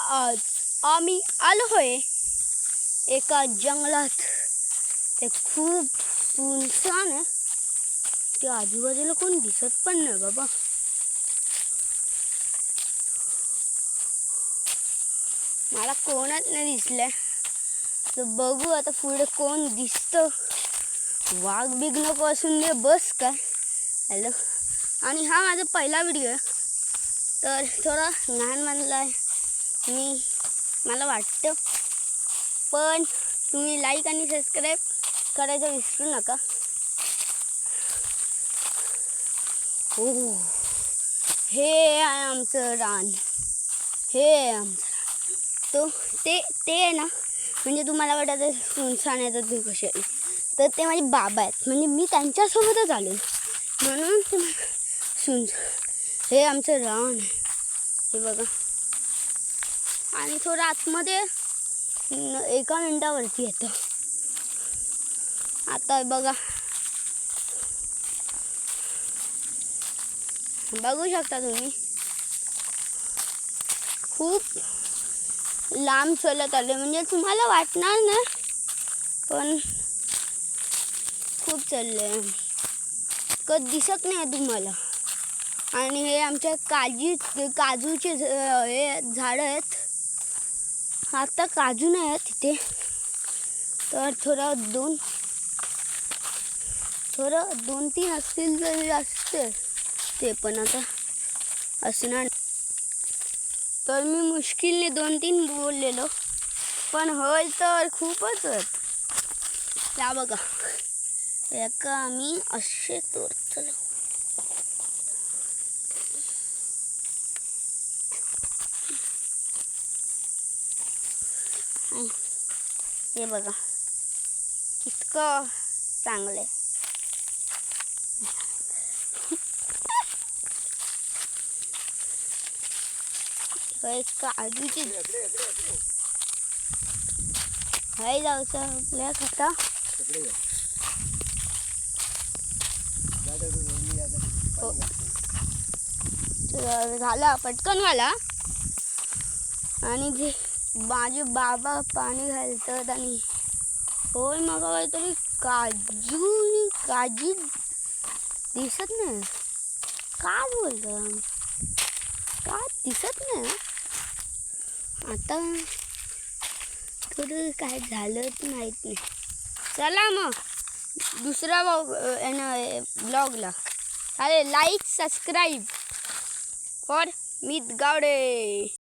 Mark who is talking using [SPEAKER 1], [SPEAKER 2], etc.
[SPEAKER 1] आज आम्ही आलो होय एका जंगलात. ते खूप सुनसान आहे. ते आजूबाजूला कोण दिसत पण नाही बाबा. मला कोणच नाही दिसलंय. तर बघू आता पुढे कोण दिसतं. वाघ बिग नको असून दे बस काय. हॅलो. आणि हा माझा पहिला व्हिडिओ आहे तर थोडा लहान म्हणला आहे मला वाटतं. पण तुम्ही लाईक आणि सबस्क्राईब करायचं विसरू नका. हो, हे आहे आमचं रान. हे आहे आमचं तो ते आहे ना. म्हणजे तुम्हाला वाटतं सुनसान आहे तर ते कसे आहे. तर ते माझे बाबा आहेत. म्हणजे मी त्यांच्यासोबतच आलो म्हणून ते हे आमचं रान आहे. हे बघा. आणि थोडं आतमध्ये 1 मिनिटावरती येतं. आता बघा, बघू शकता तुम्ही. खूप लांब चालत आले म्हणजे तुम्हाला वाटणार नाही पण खूप चालले. कधी दिसत नाही तुम्हाला. आणि हे आमच्या काजूचे हे झाडं आहेत. आता काजू नाही आहेत तिथे तर थोडं 2-3 असतील तरी असते. ते पण आता असणार. तर मी मुश्किलने 2-3 बोललेलो पण होय तर खूपच आहेत. त्या बघा एका आम्ही असे तोडतो. हे बघा कितकं चांगलं आहे. काजूची हाय जायचं आपल्या खाता. घाला पटकन घाला. आणि जे माझे बाबा पाणी घालतात आणि होय मग काहीतरी काजू दिसत नाही. काय बोलतो काय दिसत नाही. आता थोडं काय झालं तर माहीत नाही. चला मग दुसरा ब्लॉगला. अरे लाईक सबस्क्राईब फॉर मित गावडे.